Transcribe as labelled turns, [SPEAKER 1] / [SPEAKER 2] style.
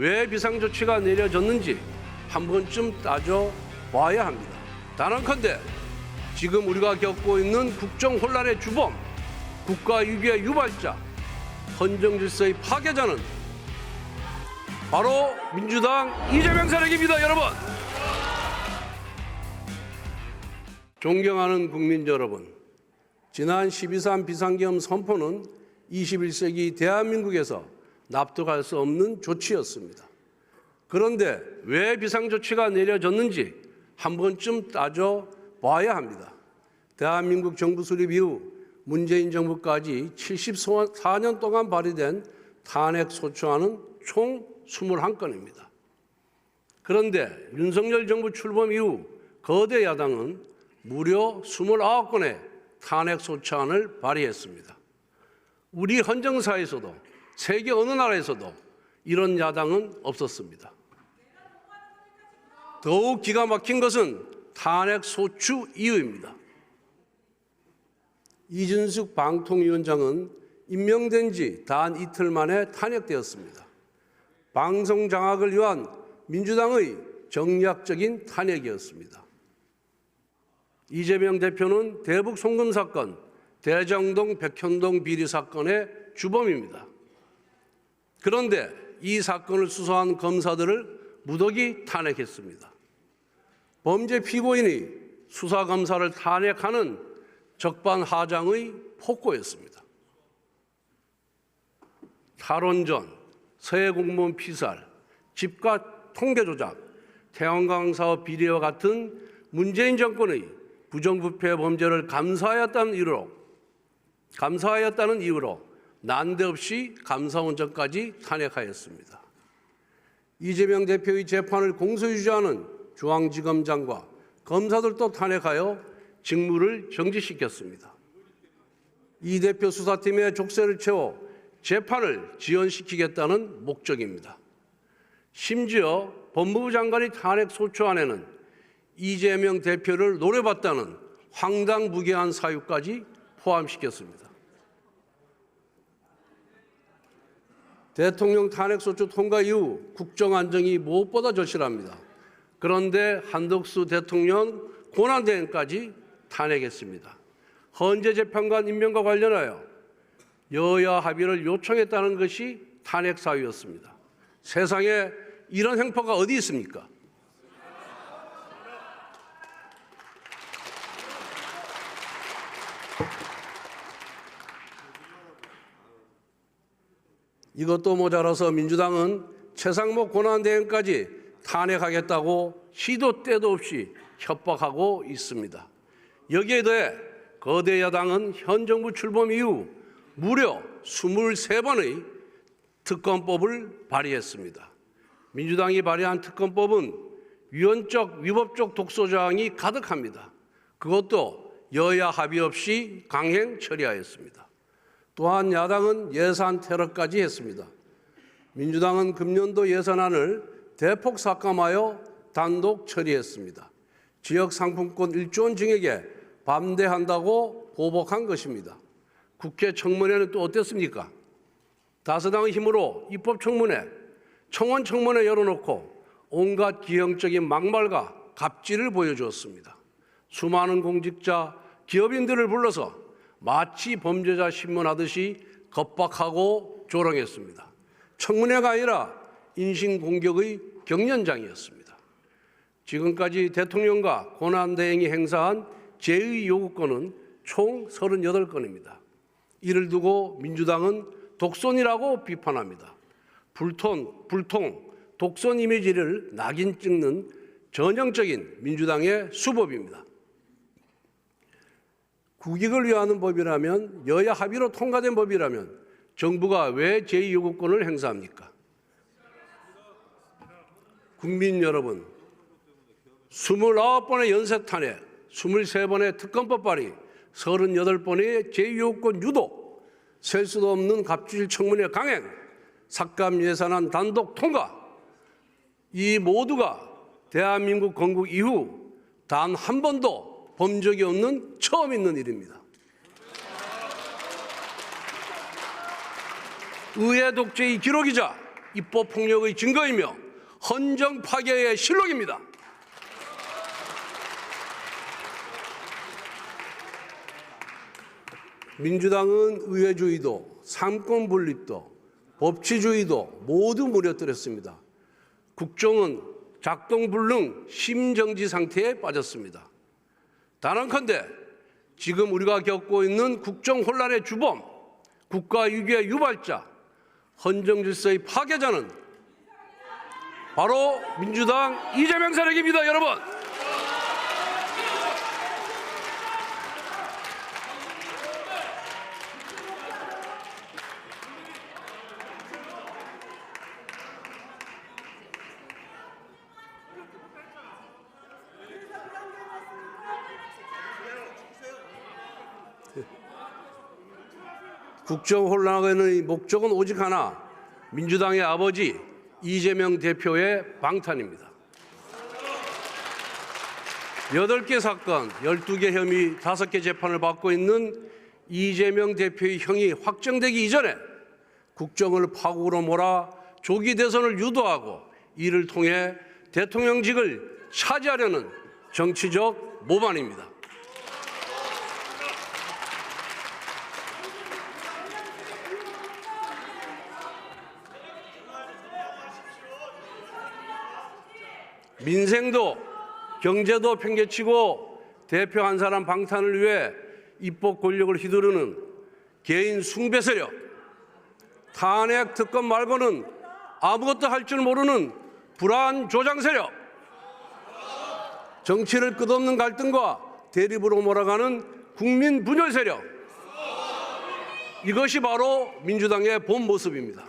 [SPEAKER 1] 왜 비상조치가 내려졌는지 한 번쯤 따져봐야 합니다. 단언컨대 지금 우리가 겪고 있는 국정혼란의 주범, 국가위기의 유발자, 헌정질서의 파괴자는 바로 민주당 이재명 세력입니다, 여러분. 존경하는 국민 여러분, 지난 12.3 비상계엄 선포는 21세기 대한민국에서 납득할 수 없는 조치였습니다. 그런데 왜 비상조치가 내려졌는지 한 번쯤 따져봐야 합니다. 대한민국 정부 수립 이후 문재인 정부까지 74년 동안 발의된 탄핵소추안은 총 21건입니다. 그런데 윤석열 정부 출범 이후 거대 야당은 무려 29건의 탄핵소추안을 발의했습니다. 우리 헌정사에서도 세계 어느 나라에서도 이런 야당은 없었습니다. 더욱 기가 막힌 것은 탄핵소추 이유입니다. 이준석 방통위원장은 임명된 지 단 이틀 만에 탄핵되었습니다. 방송 장악을 위한 민주당의 정략적인 탄핵이었습니다. 이재명 대표는 대북 송금 사건, 대장동 백현동 비리 사건의 주범입니다. 그런데 이 사건을 수사한 검사들을 무더기 탄핵했습니다. 범죄 피고인이 수사검사를 탄핵하는 적반하장의 폭거였습니다. 탈원전, 서해 공무원 피살, 집값 통계 조작, 태양광 사업 비리와 같은 문재인 정권의 부정부패 범죄를 감사하였다는 이유로 난데없이 감사원장까지 탄핵하였습니다. 이재명 대표의 재판을 공소유지하는 중앙지검장과 검사들도 탄핵하여 직무를 정지시켰습니다. 이 대표 수사팀의 족쇄를 채워 재판을 지연시키겠다는 목적입니다. 심지어 법무부 장관의 탄핵소추안에는 이재명 대표를 노려봤다는 황당무계한 사유까지 포함시켰습니다. 대통령 탄핵소추 통과 이후 국정안정이 무엇보다 절실합니다. 그런데 한덕수 대통령 권한대행까지 탄핵했습니다. 헌재 재판관 임명과 관련하여 여야 합의를 요청했다는 것이 탄핵 사유였습니다. 세상에 이런 행포가 어디 있습니까? 이것도 모자라서 민주당은 최상목 권한대행까지 탄핵하겠다고 시도 때도 없이 협박하고 있습니다. 여기에 더해 거대 야당은 현 정부 출범 이후 무려 23번의 특검법을 발의했습니다. 민주당이 발의한 특검법은 위헌적, 위법적 독소조항이 가득합니다. 그것도 여야 합의 없이 강행 처리하였습니다. 또한 야당은 예산 테러까지 했습니다. 민주당은 금년도 예산안을 대폭 삭감하여 단독 처리했습니다. 지역 상품권 1조 원 증액에 반대한다고 보복한 것입니다. 국회 청문회는 또 어땠습니까? 다수당의 힘으로 입법청문회, 청원청문회 열어놓고 온갖 기형적인 막말과 갑질을 보여주었습니다. 수많은 공직자, 기업인들을 불러서 마치 범죄자 신문하듯이 겁박하고 조롱했습니다. 청문회가 아니라 인신공격의 경연장이었습니다. 지금까지 대통령과 권한대행이 행사한 제의 요구권은 총 38건입니다. 이를 두고 민주당은 독선이라고 비판합니다. 불통, 독선 이미지를 낙인 찍는 전형적인 민주당의 수법입니다. 국익을 위하는 법이라면, 여야 합의로 통과된 법이라면 정부가 왜 제2요구권을 행사합니까? 국민 여러분, 29번의 연쇄 탄핵, 23번의 특검법 발의, 38번의 제2요구권 유도, 셀 수도 없는 갑질 청문회 강행, 삭감 예산안 단독 통과, 이 모두가 대한민국 건국 이후 단 한 번도 본 적이 없는 처음 있는 일입니다. 의회 독재의 기록이자 입법 폭력의 증거이며 헌정 파괴의 실록입니다. 민주당은 의회주의도, 삼권 분립도, 법치주의도 모두 무너뜨렸습니다. 국정은 작동불능 심정지 상태에 빠졌습니다. 단언컨대 지금 우리가 겪고 있는 국정 혼란의 주범, 국가 위기의 유발자, 헌정 질서의 파괴자는 바로 민주당 이재명 세력입니다, 여러분. 국정 혼란의 목적은 오직 하나, 민주당의 아버지 이재명 대표의 방탄입니다. 8개 사건, 12개 혐의, 5개 재판을 받고 있는 이재명 대표의 형이 확정되기 이전에 국정을 파국으로 몰아 조기 대선을 유도하고 이를 통해 대통령직을 차지하려는 정치적 모반입니다. 민생도 경제도 팽개치고 대표 한 사람 방탄을 위해 입법 권력을 휘두르는 개인 숭배 세력, 탄핵 특검 말고는 아무것도 할 줄 모르는 불안 조장 세력, 정치를 끝없는 갈등과 대립으로 몰아가는 국민 분열 세력, 이것이 바로 민주당의 본 모습입니다.